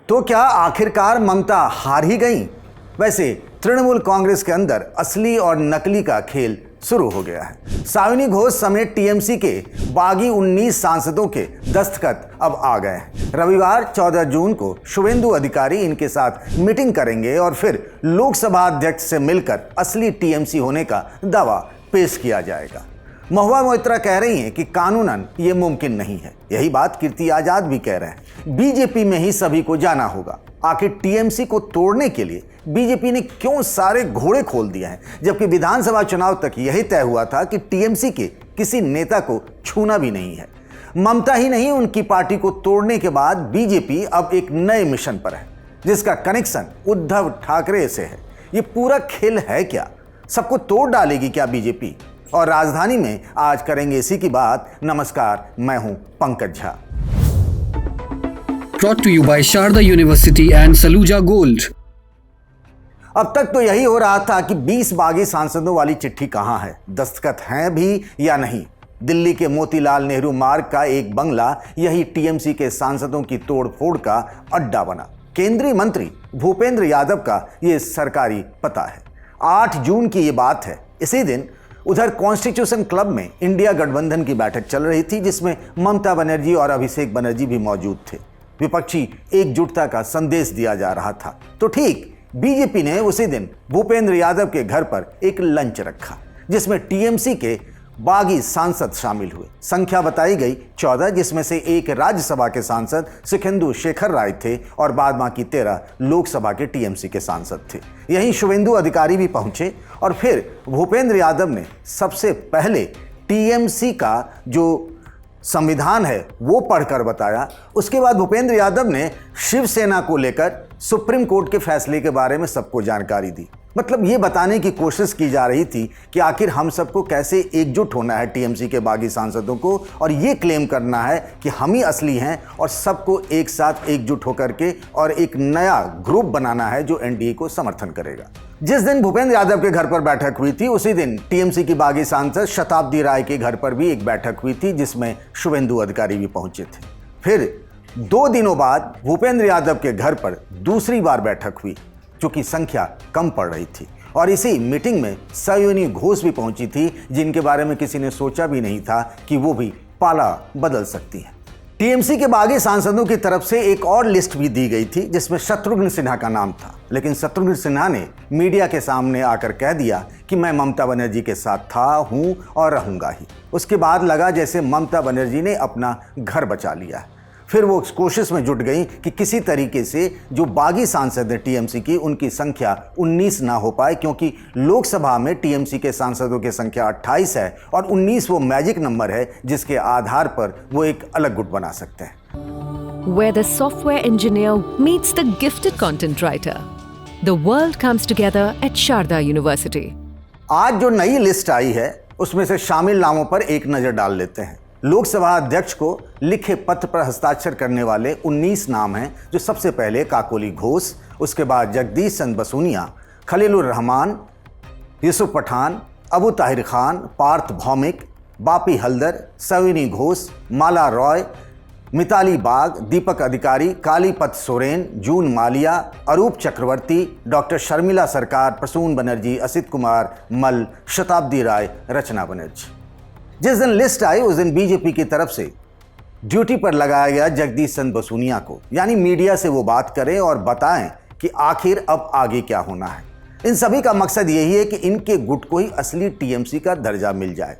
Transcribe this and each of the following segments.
तो क्या आखिरकार ममता हार ही गई? वैसे तृणमूल कांग्रेस के अंदर असली और नकली का खेल शुरू हो गया है। साविनी घोष समेत टीएमसी के बागी 19 सांसदों के दस्तखत अब आ गए हैं। रविवार 14 जून को शुवेंदु अधिकारी इनके साथ मीटिंग करेंगे और फिर लोकसभा अध्यक्ष से मिलकर असली टीएमसी होने का दावा पेश किया जाएगा। महुआ मोइत्रा कह रही हैं कि कानूनन ये मुमकिन नहीं है। यही बात कीर्ति आजाद भी कह रहे हैं। बीजेपी में ही सभी को जाना होगा। आखिर टीएमसी को तोड़ने के लिए बीजेपी ने क्यों सारे घोड़े खोल दिए हैं, जबकि विधानसभा चुनाव तक यही तय हुआ था कि टीएमसी के किसी नेता को छूना भी नहीं है। ममता ही नहीं, उनकी पार्टी को तोड़ने के बाद बीजेपी अब एक नए मिशन पर है, जिसका कनेक्शन उद्धव ठाकरे से है। ये पूरा खेल है क्या? सबको तोड़ डालेगी क्या बीजेपी? और राजधानी में आज करेंगे इसी की बात। नमस्कार, मैं हूं Pankaj Jha. Brought to you by Sharda University and Saluja Gold. अब तक तो यही हो रहा था कि 20 बागी सांसदों वाली चिट्ठी कहां है, दस्तखत हैं भी या नहीं। दिल्ली के मोतीलाल नेहरू मार्ग का एक बंगला यही टीएमसी के सांसदों की तोड़फोड़ का अड्डा बना। केंद्रीय मंत्री भूपेंद्र यादव का यह सरकारी पता है। 8 जून की ये बात है। इसी दिन उधर कॉन्स्टिट्यूशन क्लब में इंडिया गठबंधन की बैठक चल रही थी, जिसमें ममता बनर्जी और अभिषेक बनर्जी भी मौजूद थे। विपक्षी एकजुटता का संदेश दिया जा रहा था। तो ठीक बीजेपी ने उसी दिन भूपेंद्र यादव के घर पर एक लंच रखा, जिसमें टीएमसी के बागी सांसद शामिल हुए। संख्या बताई गई 14, जिसमें से एक राज्यसभा के सांसद सुखेंदु शेखर राय थे और बाद बाकी 13 लोकसभा के टीएमसी के सांसद थे। यहीं शुवेंदु अधिकारी भी पहुंचे और फिर भूपेंद्र यादव ने सबसे पहले टीएमसी का जो संविधान है वो पढ़कर बताया। उसके बाद भूपेंद्र यादव ने शिवसेना को लेकर सुप्रीम कोर्ट के फैसले के बारे में सबको जानकारी दी। मतलब ये बताने की कोशिश की जा रही थी कि आखिर हम सबको कैसे एकजुट होना है टीएमसी के बागी सांसदों को, और ये क्लेम करना है कि हम ही असली हैं और सबको एक साथ एकजुट होकर के और एक नया ग्रुप बनाना है जो एनडीए को समर्थन करेगा। जिस दिन भूपेंद्र यादव के घर पर बैठक हुई थी, उसी दिन टीएमसी की बागी सांसद शताब्दी राय के घर पर भी एक बैठक हुई थी, जिसमें शुवेंदु अधिकारी भी पहुंचे थे। फिर 2 दिनों बाद भूपेंद्र यादव के घर पर दूसरी बार बैठक हुई, चूंकि संख्या कम पड़ रही थी। और इसी मीटिंग में साविनी घोष भी पहुंची थी, जिनके बारे में किसी ने सोचा भी नहीं था कि वो भी पाला बदल सकती हैं। टीएमसी के बागी सांसदों की तरफ से एक और लिस्ट भी दी गई थी, जिसमें शत्रुघ्न सिन्हा का नाम था। लेकिन शत्रुघ्न सिन्हा ने मीडिया के सामने आकर कह दिया कि मैं ममता बनर्जी के साथ था, हूं और रहूंगा ही। उसके बाद लगा जैसे ममता बनर्जी ने अपना घर बचा लिया है। फिर वो उस कोशिश में जुट गई कि किसी तरीके से जो बागी सांसद हैं टीएमसी की, उनकी संख्या 19 ना हो पाए, क्योंकि लोकसभा में टीएमसी के सांसदों की संख्या 28 है और 19 वो मैजिक नंबर है जिसके आधार पर वो एक अलग गुट बना सकते हैं। Where the software engineer meets the gifted content writer, the world comes together at Sharda University. आज जो नई लिस्ट आई है उसमें से शामिल नामों पर एक नजर डाल लेते हैं। लोकसभा अध्यक्ष को लिखे पत्र पर हस्ताक्षर करने वाले 19 नाम हैं, जो सबसे पहले काकोली घोष, उसके बाद जगदीश चंद्र बसूनिया, खलीलुर रहमान, यूसुफ पठान, अबू ताहिर खान, पार्थ भौमिक, बापी हल्दर, साविनी घोष, माला रॉय, मिताली बाग, दीपक अधिकारी, कालीपत सोरेन, जून मालिया, अरूप चक्रवर्ती, डॉक्टर शर्मिला सरकार, प्रसून बनर्जी, असित कुमार मल, शताब्दी राय, रचना बनर्जी। जिस दिन लिस्ट आई उस दिन बीजेपी की तरफ से ड्यूटी पर लगाया गया जगदीश चंद्र बसूनिया को, यानी मीडिया से वो बात करें और बताएं कि आखिर अब आगे क्या होना है। इन सभी का मकसद यही है कि इनके गुट को ही असली टीएमसी का दर्जा मिल जाए।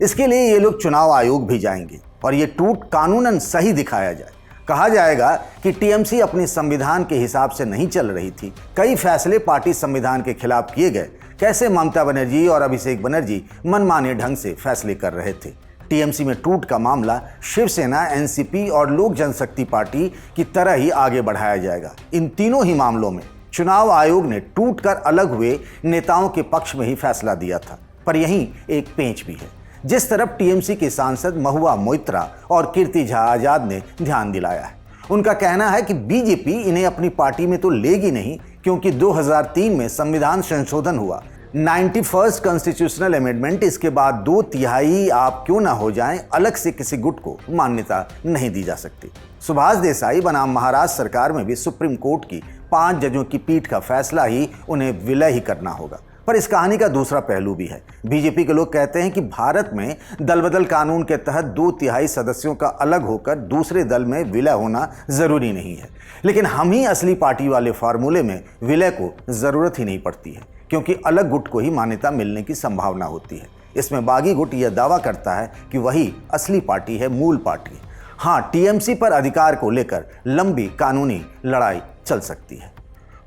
इसके लिए ये लोग चुनाव आयोग भी जाएंगे और ये टूट कानूनन सही दिखाया जाए। कहा जाएगा कि टीएमसी अपने संविधान के हिसाब से नहीं चल रही थी। कई फैसले पार्टी संविधान के खिलाफ किए गए। कैसे ममता बनर्जी और अभिषेक बनर्जी मनमाने ढंग से फैसले कर रहे थे। टीएमसी में टूट का मामला शिवसेना, एनसीपी और लोक जनशक्ति पार्टी की तरह ही आगे बढ़ाया जाएगा। इन तीनों ही मामलों में चुनाव आयोग ने टूट कर अलग हुए नेताओं के पक्ष में ही फैसला दिया था। पर यहीं एक पेंच भी है। जिस तरफ टीएमसी के सांसद महुआ मोइत्रा और कीर्ति झा आजाद ने ध्यान दिलाया है, उनका कहना है कि बीजेपी इन्हें अपनी पार्टी में तो लेगी नहीं, क्योंकि 2003 में संविधान संशोधन हुआ, 91st कॉन्स्टिट्यूशनल अमेंडमेंट, इसके बाद 2/3 आप क्यों ना हो जाएं, अलग से किसी गुट को मान्यता नहीं दी जा सकती। सुभाष देसाई बनाम महाराष्ट्र सरकार में भी सुप्रीम कोर्ट की 5 जजों की पीठ का फैसला ही उन्हें विलय ही करना होगा। पर इस कहानी का दूसरा पहलू भी है। बीजेपी के लोग कहते हैं कि भारत में दल बदल कानून के तहत 2/3 सदस्यों का अलग होकर दूसरे दल में विलय होना जरूरी नहीं है, लेकिन हम ही असली पार्टी वाले फार्मूले में विलय को जरूरत ही नहीं पड़ती है, क्योंकि अलग गुट को ही मान्यता मिलने की संभावना होती है। इसमें बागी गुट यह दावा करता है कि वही असली पार्टी है, मूल पार्टी। हाँ, टीएमसी पर अधिकार को लेकर लंबी कानूनी लड़ाई चल सकती है।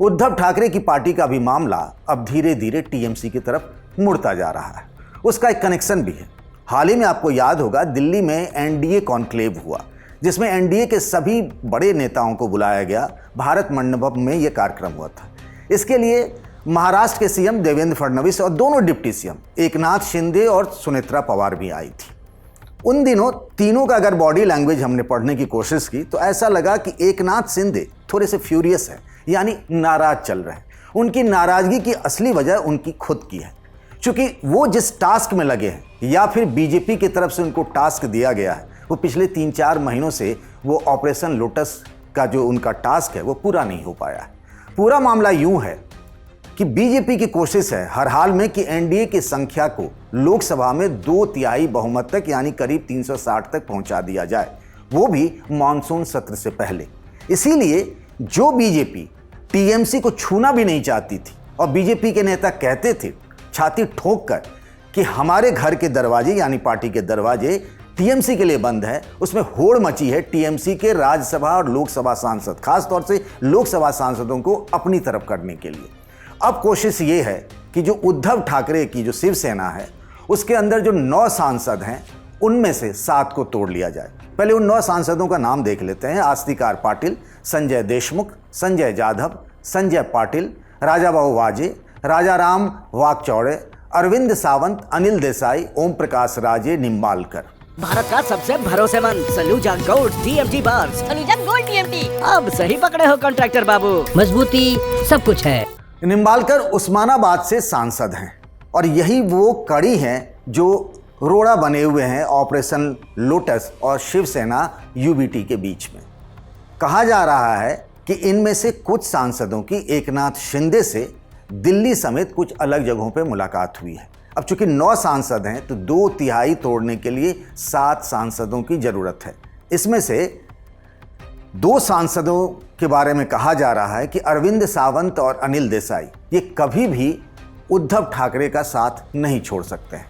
उद्धव ठाकरे की पार्टी का भी मामला अब धीरे धीरे टीएमसी की तरफ मुड़ता जा रहा है। उसका एक कनेक्शन भी है। हाल ही में आपको याद होगा, दिल्ली में एनडीए कॉन्क्लेव हुआ, जिसमें एनडीए के सभी बड़े नेताओं को बुलाया गया। भारत मंडपम में यह कार्यक्रम हुआ था। इसके लिए महाराष्ट्र के सीएम देवेंद्र फडणवीस और दोनों डिप्टी सीएम एकनाथ शिंदे और सुनेत्रा पवार भी आई थी। उन दिनों तीनों का अगर बॉडी लैंग्वेज हमने पढ़ने की कोशिश की तो ऐसा लगा कि एकनाथ शिंदे थोड़े से फ्यूरियस है, यानी नाराज चल रहे हैं। उनकी नाराजगी की असली वजह उनकी खुद की है, क्योंकि वो जिस टास्क में लगे हैं या फिर बीजेपी की तरफ से उनको टास्क दिया गया है, वो पिछले 3-4 महीनों से वो ऑपरेशन लोटस का जो उनका टास्क है वो पूरा नहीं हो पाया है। पूरा मामला यूं है कि बीजेपी की कोशिश है हर हाल में कि एनडीए की संख्या को लोकसभा में 2/3 बहुमत तक, यानी करीब 360 तक पहुंचा दिया जाए, वो भी मानसून सत्र से पहले। इसीलिए जो बीजेपी टीएमसी को छूना भी नहीं चाहती थी, और बीजेपी के नेता कहते थे छाती ठोक कर कि हमारे घर के दरवाजे, यानी पार्टी के दरवाजे टीएमसी के लिए बंद है, उसमें होड़ मची है टीएमसी के राज्यसभा और लोकसभा सांसद, खासतौर से लोकसभा सांसदों को अपनी तरफ करने के लिए। अब कोशिश ये है कि जो उद्धव ठाकरे की जो शिवसेना है, उसके अंदर जो 9 सांसद हैं, उनमें से 7 को तोड़ लिया जाए। पहले उन 9 सांसदों का नाम देख लेते हैं। आस्तिकार पाटिल, संजय देशमुख, संजय जाधव, संजय पाटिल, राजाबाबू वाजे, राजाराम वाकचौड़े, अरविंद सावंत, अनिल देसाई, ओम प्रकाश राजे, निम्बालकर। भारत का सबसे भरोसेमंद सलूजा गोल्ड टीएमटी बार। Saluja gold TMT. अब सही पकड़े हो कॉन्ट्रैक्टर बाबू, मजबूती सब कुछ है। निम्बालकर उस्मानाबाद से सांसद हैं और यही वो कड़ी हैं जो रोड़ा बने हुए हैं ऑपरेशन लोटस और शिवसेना यूबीटी के बीच में। कहा जा रहा है कि इनमें से कुछ सांसदों की एकनाथ शिंदे से दिल्ली समेत कुछ अलग जगहों पर मुलाकात हुई है। अब चूंकि 9 सांसद हैं तो 2/3 तोड़ने के लिए 7 सांसदों की जरूरत है। इसमें से 2 सांसदों के बारे में कहा जा रहा है कि अरविंद सावंत और अनिल देसाई ये कभी भी उद्धव ठाकरे का साथ नहीं छोड़ सकते हैं।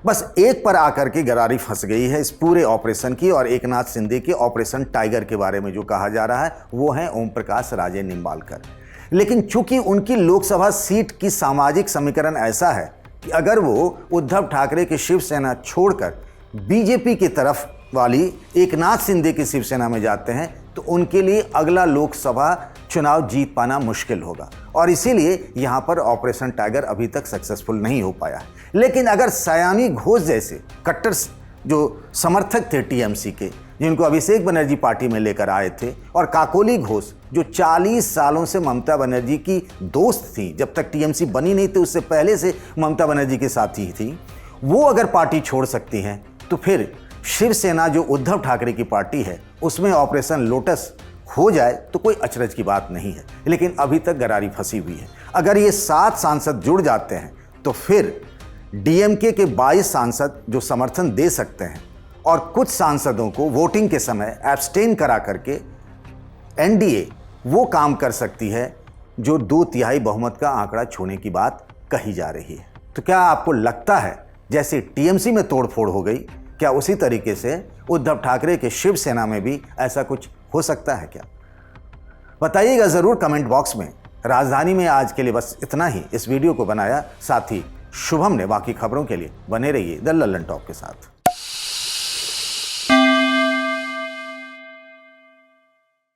बस एक पर आकर के गरारी फंस गई है इस पूरे ऑपरेशन की, और एकनाथ शिंदे के ऑपरेशन टाइगर के बारे में जो कहा जा रहा है वो है ओम प्रकाश राजे, निम्बालकर। लेकिन चूंकि उनकी लोकसभा सीट की सामाजिक समीकरण ऐसा है कि अगर वो उद्धव ठाकरे की शिवसेना छोड़कर बीजेपी की तरफ वाली एकनाथ शिंदे की शिवसेना में जाते हैं तो उनके लिए अगला लोकसभा चुनाव जीत पाना मुश्किल होगा, और इसीलिए यहाँ पर ऑपरेशन टाइगर अभी तक सक्सेसफुल नहीं हो पाया। लेकिन अगर सयानी घोष जैसे कट्टर जो समर्थक थे टीएमसी के, जिनको अभिषेक बनर्जी पार्टी में लेकर आए थे, और काकोली घोष जो 40 सालों से ममता बनर्जी की दोस्त थी, जब तक टीएमसी बनी नहीं थी उससे पहले से ममता बनर्जी के साथ ही थी, वो अगर पार्टी छोड़ सकती हैं तो फिर शिवसेना जो उद्धव ठाकरे की पार्टी है उसमें ऑपरेशन लोटस हो जाए तो कोई अचरज की बात नहीं है। लेकिन अभी तक गरारी फंसी हुई है। अगर ये 7 सांसद जुड़ जाते हैं तो फिर डीएमके के 22 सांसद जो समर्थन दे सकते हैं, और कुछ सांसदों को वोटिंग के समय एब्सटेन करा करके एनडीए वो काम कर सकती है जो 2/3 बहुमत का आंकड़ा छूने की बात कही जा रही है। तो क्या आपको लगता है जैसे टीएमसी में तोड़फोड़ हो गई, क्या उसी तरीके से उद्धव ठाकरे के शिवसेना में भी ऐसा कुछ हो सकता है क्या? बताइएगा ज़रूर कमेंट बॉक्स में। राजधानी में आज के लिए बस इतना ही। इस वीडियो को बनाया साथी शुभम ने। बाकी खबरों के लिए बने रहिए द लल्लन टॉप के साथ।